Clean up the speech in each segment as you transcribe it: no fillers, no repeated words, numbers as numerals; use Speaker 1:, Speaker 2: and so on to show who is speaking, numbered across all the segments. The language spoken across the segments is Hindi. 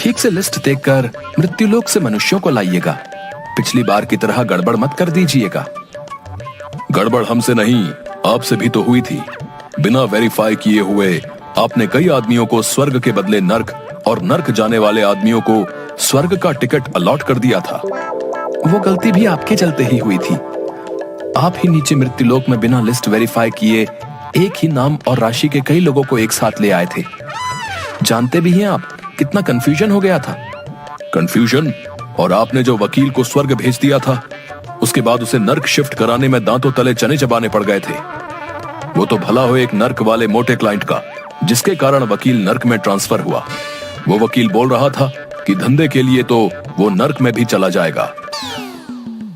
Speaker 1: ठीक से लिस्ट देखकर मृत्युलोक से मनुष्यों को लाइएगा। पिछली बार की तरह गड़बड़ मत कर दीजिएगा।
Speaker 2: गड़बड़ हमसे नहीं, आपसे भी तो हुई थी। बिना वेरीफाई किए हुए आपने कई आदमियों को स्वर्ग के बदले नर्क और नर्क जाने वाले आदमियों को स्वर्ग का टिकट अलॉट कर दिया था।
Speaker 1: वो गलती भी आपके चलते ही हुई थी। आप ही नीचे मृत्युलोक में बिना लिस्ट वेरीफाई किए एक ही नाम और राशि के कई लोगों को एक साथ ले आए थे। जानते भी हैं आप कितना कंफ्यूजन हो गया था।
Speaker 2: कंफ्यूजन? और आपने जो वकील को स्वर्ग भेज दिया था, उसके बाद उसे नर्क शिफ्ट कराने में दांतों तले चने चबाने पड़ गए थे। वो तो भला हो एक नर्क वाले मोटे क्लाइंट का, जिसके कारण वकील नर्क में ट्रांसफर हुआ। वो वकील बोल रहा था कि धंधे के लिए तो वो नर्क में भी चला जाएगा।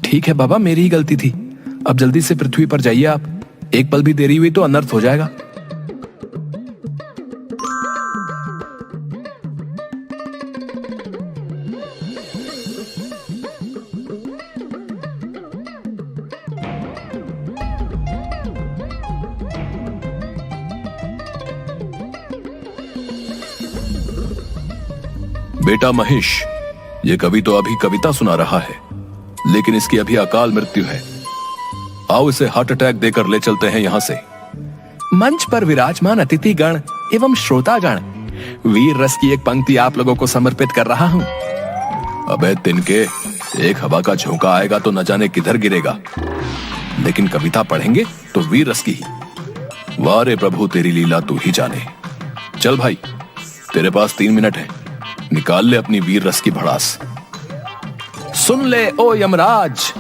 Speaker 1: ठीक है बाबा, मेरी ही गलती थी। अब जल्दी से पृथ्वी पर जाइए आप। एक पल भी देरी हुई तो अनर्थ हो जाएगा।
Speaker 2: बेटा महेश, ये कवि तो अभी कविता सुना रहा है, लेकिन इसकी अभी अकाल मृत्यु है। आओ इसे हार्ट अटैक देकर ले चलते हैं यहाँ से।
Speaker 1: मंच पर विराजमान अतिथिगण एवं श्रोतागण, वीर रस की एक पंक्ति आप लोगों को समर्पित कर रहा हूँ।
Speaker 2: अबे तिनके, एक हवा का झोंका आएगा तो न जाने किधर गिरेगा, लेकिन कविता पढ़ेंगे तो वीर रस की ही। वाह रे प्रभु, तेरी लीला तू ही जाने। चल भाई, तेरे पास 3 मिनट है, निकाल ले अपनी वीर रस की भड़ास।
Speaker 1: सुन ले ओ यमराज,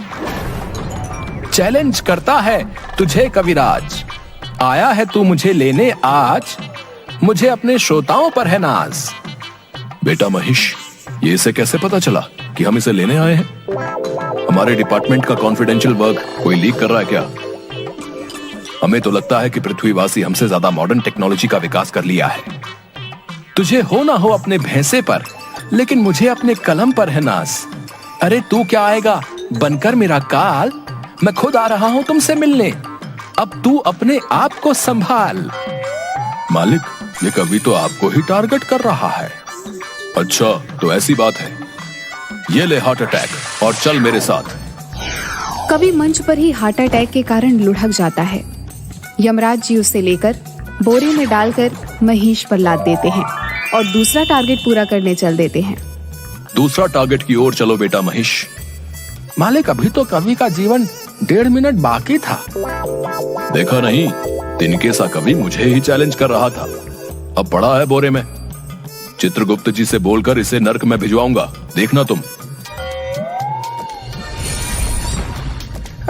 Speaker 1: चैलेंज करता है तुझे कविराज। आया है तू मुझे लेने आज, मुझे अपने श्रोताओं पर है नाज।
Speaker 2: बेटा महेश, ये इसे कैसे पता चला कि हम इसे लेने आए हैं? हमारे डिपार्टमेंट का कॉन्फिडेंशियल वर्क कोई लीक कर रहा है क्या? हमें तो लगता है कि पृथ्वीवासी हमसे ज्यादा मॉडर्न टेक्नोलॉजी का विकास कर लिया है।
Speaker 1: तुझे हो ना हो अपने भैंसे पर, लेकिन मुझे अपने कलम पर है नाज। अरे तू क्या आएगा बनकर मेरा काल, मैं खुद आ रहा हूं तुमसे मिलने। अब तू अपने आप को संभाल।
Speaker 2: मालिक, ये कवि तो आपको ही टारगेट कर रहा है। अच्छा तो ऐसी बात है, ये ले हार्ट अटैक और चल मेरे साथ।
Speaker 3: कवि मंच पर ही हार्ट अटैक के कारण लुढ़क जाता है। यमराज जी उसे लेकर बोरे में डालकर महेश पर लाद देते हैं और दूसरा टारगेट पूरा करने चल देते हैं।
Speaker 2: दूसरा टारगेट की ओर चलो बेटा महेश।
Speaker 1: मालिक, अभी तो कवि का जीवन 1.5 मिनट बाकी था।
Speaker 2: देखा नहीं, तिनके सा कवि मुझे ही चैलेंज कर रहा था। अब पड़ा है बोरे में। चित्रगुप्त जी से बोलकर इसे नर्क में भिजवाऊंगा, देखना तुम।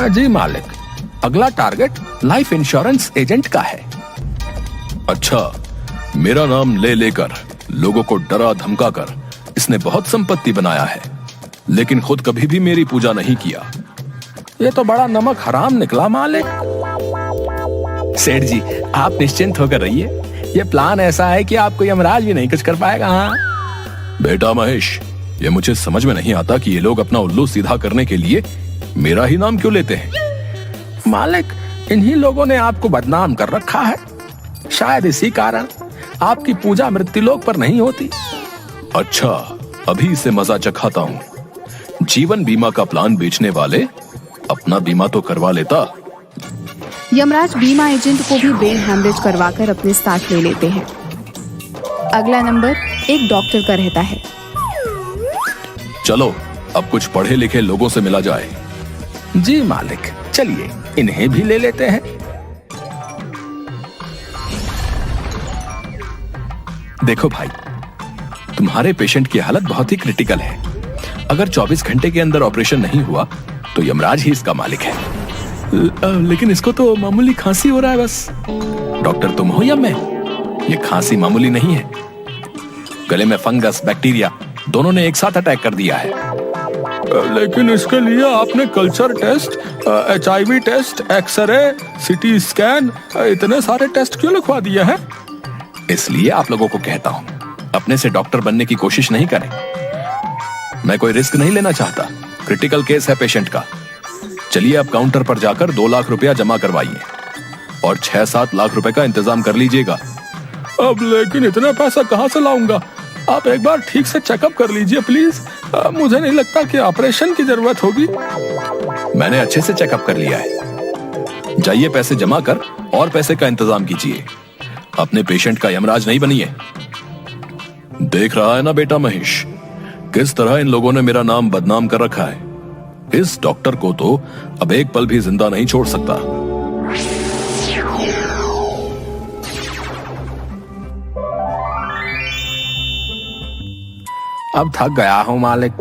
Speaker 1: जी मालिक, अगला टारगेट लाइफ इंश्योरेंस एजेंट का है।
Speaker 2: अच्छा, मेरा नाम ले लेकर लोगों को डरा धमका कर इसने बहुत संपत्ति बनाया है, लेकिन खुद कभी भी मेरी पूजा नहीं किया।
Speaker 1: ये तो बड़ा नमक हराम निकला मालिक। सेठ जी, आप निश्चिंत होकर रहिए। ये प्लान ऐसा है कि आपको यमराज भी नहीं कुछ कर पाएगा। हाँ
Speaker 2: बेटा महेश, ये मुझे समझ में नहीं आता कि ये लोग अपना उल्लू सीधा करने के लिए मेरा ही नाम क्यों लेते हैं।
Speaker 1: मालिक, इन्हीं लोगों ने आपको बदनाम कर रखा है। शायद इसी कारण आपकी पूजा मृत्युलोक पर नहीं होती।
Speaker 2: अच्छा, अभी इसे मजा चखाता हूँ। जीवन बीमा का प्लान बेचने वाले अपना बीमा तो करवा लेता।
Speaker 3: यमराज बीमा एजेंट को भी ब्रेन हैमरेज करवाकर अपने साथ ले लेते हैं। अगला नंबर एक डॉक्टर का रहता है।
Speaker 2: चलो अब कुछ पढ़े लिखे लोगों से मिला जाए।
Speaker 1: जी मालिक, चलिए इन्हें भी ले लेते हैं। देखो भाई, तुम्हारे पेशेंट की हालत बहुत ही क्रिटिकल है। अगर 24 घंटे के अंदर ऑपरेशन नहीं हुआ तो यमराज ही इसका मालिक है।
Speaker 2: लेकिन इसको तो मामूली खांसी हो रहा है बस।
Speaker 1: डॉक्टर तुम हो या मैं? ये खांसी मामूली नहीं है। गले में फंगस, बैक्टीरिया दोनों ने एक साथ अटैक कर दिया है।
Speaker 2: लेकिन इसके लिए आपने culture test, HIV test, x-ray, CT scan, इतने सारे टेस्ट क्यों लिखवा दिए हैं?
Speaker 1: इसलिए आप लोगों को कहता हूं, अपने से डॉक्टर बनने की कोशिश नहीं करें। मैं कोई रिस्क नहीं लेना चाहता। क्रिटिकल केस है पेशेंट का। चलिए अब काउंटर पर जाकर 2 लाख रुपया जमा करवाइए और 6-7 लाख रुपए का इंतजाम कर लीजिएगा।
Speaker 2: अब लेकिन इतना पैसा कहां से लाऊंगा?
Speaker 1: आप एक बार ठीक से चेकअप कर लीजिए प्लीज। मुझे नहीं लगता कि ऑपरेशन की जरूरत होगी।
Speaker 2: मैंने अच्छे से चेकअप कर लिया है। जाइए पैसे जमा कर और पैसे का इंतजाम कीजिए। अपने पेशेंट का यमराज नहीं बनिए। देख रहा है ना बेटा महेश, किस तरह इन लोगों ने मेरा नाम बदनाम कर रखा है। इस डॉक्टर को तो अब एक पल भी जिंदा नहीं छोड़ सकता।
Speaker 1: अब थक गया हूं मालिक।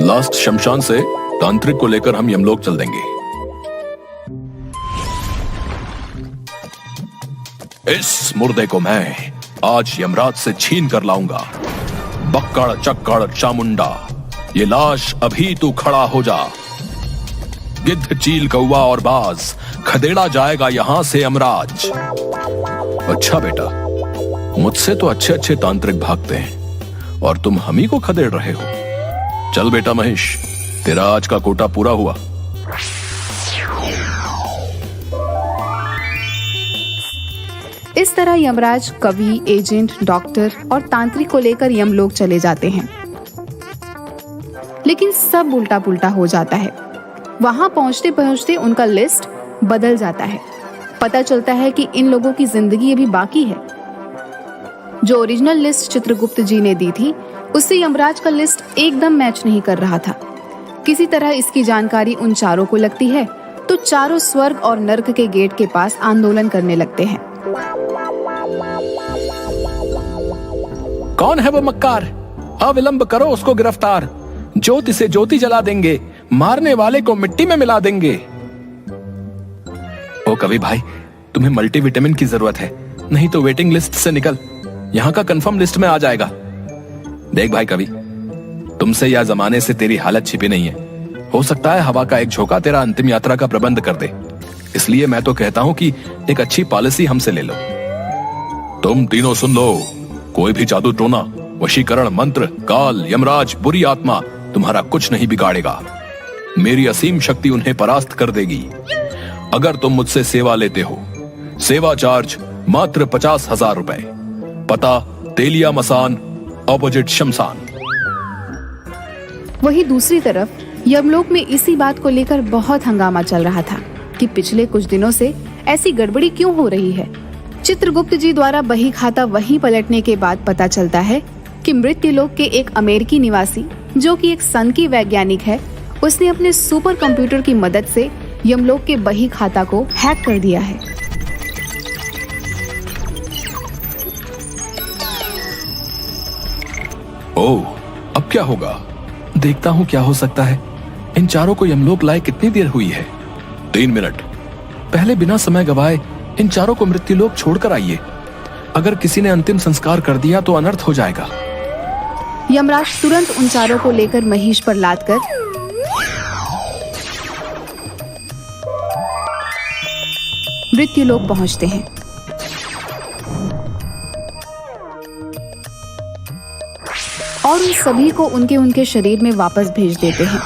Speaker 2: लास्ट शमशान से तांत्रिक को लेकर हम यमलोक चल देंगे। इस मुर्दे को मैं आज यमराज से छीन कर लाऊंगा। बक्कड़ चक्कड़ चामुंडा, ये लाश अभी तू खड़ा हो जा। गिद्ध चील कौवा और बाज, खदेड़ा जाएगा यहां से यमराज। अच्छा बेटा, मुझसे तो अच्छे अच्छे तांत्रिक भागते हैं और तुम हम ही को खदेड़ रहे हो। चल बेटा महेश, तेरा आज का कोटा पूरा हुआ।
Speaker 3: इस तरह यमराज कवि, एजेंट, डॉक्टर और तांत्रिक को लेकर यमलोक चले जाते हैं। लेकिन सब उल्टा पुल्टा हो जाता है। वहां पहुंचते पहुंचते उनका लिस्ट बदल जाता है। पता चलता है कि इन लोगों की जिंदगी अभी बाकी है। जो ओरिजिनल लिस्ट चित्रगुप्त जी ने दी थी, उससे यमराज का लिस्ट एकदम मैच नहीं कर रहा था। किसी तरह इसकी जानकारी उन चारों को लगती है तो चारों स्वर्ग और नर्क के गेट के पास आंदोलन करने लगते हैं।
Speaker 1: कौन है वो मक्कार? अविलंब करो उसको गिरफ्तार। ज्योति से ज्योति जला देंगे, मारने वाले को मिट्टी में मिला देंगे। ओ कवि भाई, तुम्हें मल्टीविटामिन की जरूरत है, नहीं तो वेटिंग लिस्ट से निकल। यहाँ का कंफर्म लिस्ट में आ जाएगा। देख भाई कवि, तुमसे या जमाने से तेरी हालत छिपी नहीं है। हो सकता है हवा का एक झोंका तेरा अंतिम यात्रा का प्रबंध कर दे। इसलिए मैं तो कहता हूं कि एक अच्छी पॉलिसी हमसे ले लो।
Speaker 2: तुम तीनों सुन लो, कोई भी जादू टोना, वशीकरण मंत्र, काल, यमराज, बुरी आत्मा तुम्हारा कुछ नहीं बिगाड़ेगा। मेरी असीम शक्ति उन्हें परास्त कर देगी। अगर तुम मुझसे सेवा लेते हो, सेवा चार्ज मात्र 50,000 रुपए। पता तेलिया मसान, ऑपोजिट शमशान।
Speaker 3: वही दूसरी तरफ यमलोक में इसी बात को लेकर बहुत हंगामा चल रहा था कि पिछले कुछ दिनों से ऐसी गड़बड़ी क्यों हो रही है। चित्रगुप्त जी द्वारा बही खाता वहीं पलटने के बाद पता चलता है कि मृत्युलोक के एक अमेरिकी निवासी, जो कि एक सन की वैज्ञानिक है, उसने अपने सुपर कंप्यूटर की मदद से यमलोक के बही खाता को हैक कर दिया है।
Speaker 2: ओह, अब क्या होगा?
Speaker 1: देखता हूँ क्या हो सकता है। इन चारों को यमलोक लाए कितनी देर हुई है?
Speaker 2: 3 मिनट।
Speaker 1: पहले बिना समय गवाए इन चारों को मृत्युलोक छोड़कर आइए। अगर किसी ने अंतिम संस्कार कर दिया तो अनर्थ हो जाएगा।
Speaker 3: यमराज तुरंत उन चारों को लेकर महिष पर लाद कर मृत्युलोक पहुंचते हैं। और उन सभी को उनके उनके शरीर में वापस भेज देते हैं।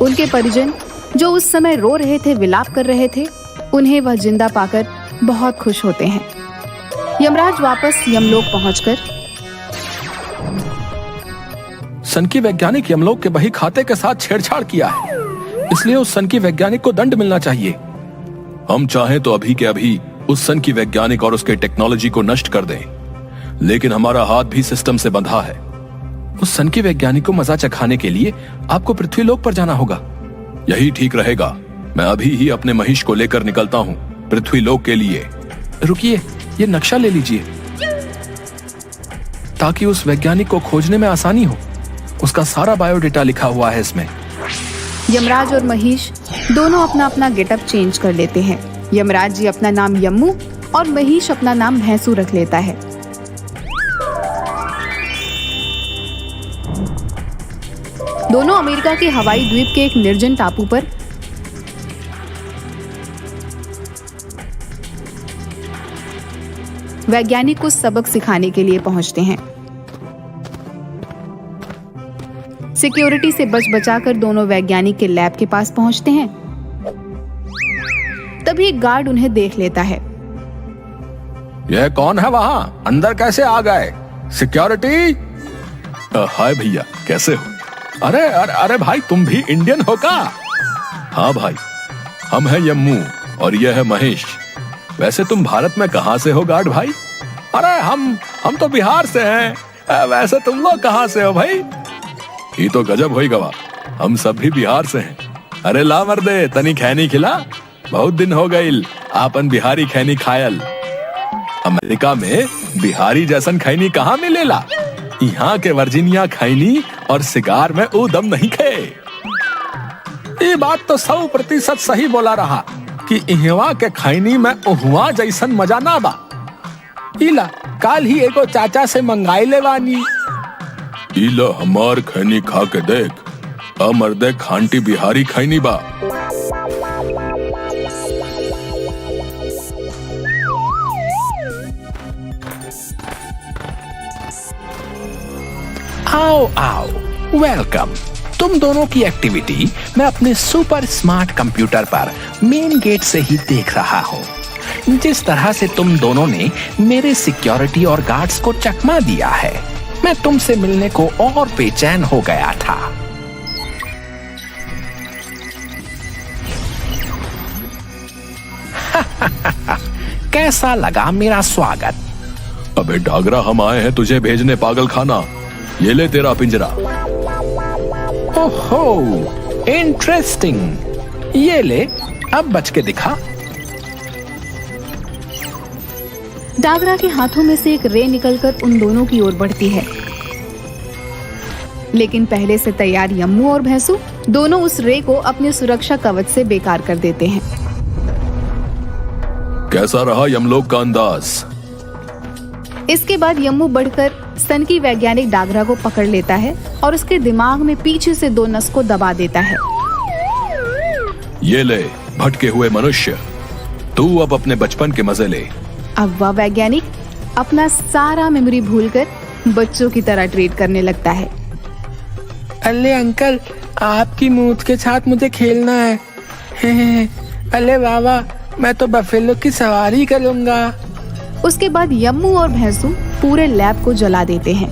Speaker 3: उनके परिजन जो उस समय रो रहे थे, विलाप कर रहे थे, उन्हें वह जिंदा पाकर बहुत खुश होते हैं। यमराज वापस यमलोक पहुंचकर
Speaker 1: सन की वैज्ञानिक यमलोक के बही खाते के साथ छेड़छाड़ किया है, इसलिए उस सन की वैज्ञानिक को दंड मिलना चाहिए।
Speaker 2: हम चाहें तो अभी के अभी उस सन की वैज्ञानिक और उसके टेक्नोलॉजी को नष्ट कर दें, लेकिन हमारा हाथ भी सिस्टम से बंधा है।
Speaker 1: उस सन की वैज्ञानिक को मजा चखाने के लिए आपको पृथ्वीलोक पर जाना होगा।
Speaker 2: यही ठीक रहेगा। मैं अभी ही अपने महिष को लेकर निकलता हूँ पृथ्वीलोक के लिए।
Speaker 1: रुकिए, ये नक्शा ले लीजिए ताकि उस वैज्ञानिक को खोजने में आसानी हो। उसका सारा बायोडेटा लिखा हुआ है इसमें।
Speaker 3: यमराज और महिष दोनों अपना अपना गेटअप चेंज कर लेते हैं। यमराज जी अपना नाम यम्मू और महिष अपना नाम भैंसू रख लेता है। दोनों अमेरिका के हवाई द्वीप के एक निर्जन टापू पर वैज्ञानिक को सबक सिखाने के लिए पहुंचते हैं। सिक्योरिटी से बच बचाकर दोनों वैज्ञानिक के लैब के पास पहुंचते हैं। तभी एक गार्ड उन्हें देख लेता है।
Speaker 1: यह कौन है वहां? अंदर कैसे आ गए? सिक्योरिटी,
Speaker 2: हाय भैया, कैसे हो?
Speaker 1: अरे अरे अरे भाई, तुम भी इंडियन हो का?
Speaker 2: हाँ भाई, हम हैं यम्मू और यह है महेश। वैसे तुम भारत में कहाँ से हो गार्ड भाई?
Speaker 1: अरे हम तो बिहार से हैं। वैसे तुम लोग कहाँ से हो भाई?
Speaker 2: ये तो गजब होई गवा, हम सब भी बिहार से हैं।
Speaker 1: अरे ला मर्दे, तनी खैनी खिला। बहुत दिन हो गईल आपन बिहारी खैनी खायल। अमेरिका में बिहारी जैसन खैनी कहाँ मिलेला? यहाँ के वर्जीनिया खैनी और सिगार में वो दम नहीं खे। ये बात तो 100% सही बोला रहा कि इहवा के खैनी में उहवा जैसन मजा ना बा। इला काल ही एगो चाचा से मंगाई ले बानी।
Speaker 2: इला हमार खैनी खा के देख, मर्दे खांटी बिहारी खैनी बा।
Speaker 1: आओ आओ, वेलकम। तुम दोनों की एक्टिविटी मैं अपने सुपर स्मार्ट कंप्यूटर पर मेन गेट से ही देख रहा हूँ। जिस तरह से तुम दोनों ने मेरे सिक्योरिटी और गार्ड्स को चकमा दिया है, मैं तुमसे मिलने को और बेचैन हो गया था। कैसा लगा मेरा स्वागत?
Speaker 2: अबे डागरा, हम आए हैं तुझे भेजने पागल खाना। ये ले तेरा पिंजरा।
Speaker 1: ओहो, इंटरेस्टिंग। ये ले, अब बच के दिखा।
Speaker 3: डागरा के हाथों में से एक रे निकलकर उन दोनों की ओर बढ़ती है, लेकिन पहले से तैयार यम्मू और भैंसू दोनों उस रे को अपने सुरक्षा कवच से बेकार कर देते हैं।
Speaker 2: कैसा रहा यमलोक का अंदाज?
Speaker 3: इसके बाद यम्मू बढ़कर सन की वैज्ञानिक डागरा को पकड़ लेता है और उसके दिमाग में पीछे से 2 नस को दबा देता है।
Speaker 2: ये ले भटके हुए मनुष्य, तू अब अपने बचपन के मजे ले।
Speaker 3: अब वह वैज्ञानिक अपना सारा मेमोरी भूलकर बच्चों की तरह ट्रीट करने लगता है।
Speaker 1: अल्ले अंकल, आपकी मूत के साथ मुझे खेलना है। अल्ले बाबा, मैं तो बफेलो की सवारी करूंगा।
Speaker 3: उसके बाद यम्मू और भैंसू पूरे लैब को जला देते हैं।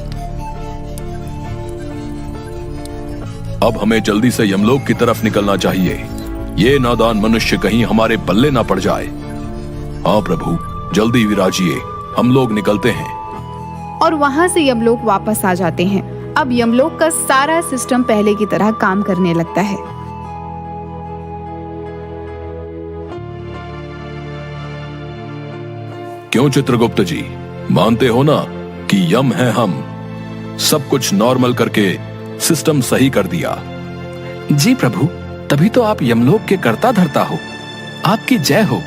Speaker 2: अब हमें जल्दी से यमलोक की तरफ निकलना चाहिए। ये नादान मनुष्य कहीं हमारे पल्ले ना पड़ जाए। हाँ प्रभु, जल्दी विराजिए, हम लोग निकलते हैं।
Speaker 3: और वहां से यमलोक वापस आ जाते हैं। अब यमलोक का सारा सिस्टम पहले की तरह काम करने लगता है।
Speaker 2: क्यों चित्रगुप्त जी, मानते हो ना कि यम है हम? सब कुछ नॉर्मल करके सिस्टम सही कर दिया।
Speaker 1: जी प्रभु, तभी तो आप यमलोक के कर्ता धर्ता हो। आपकी जय हो।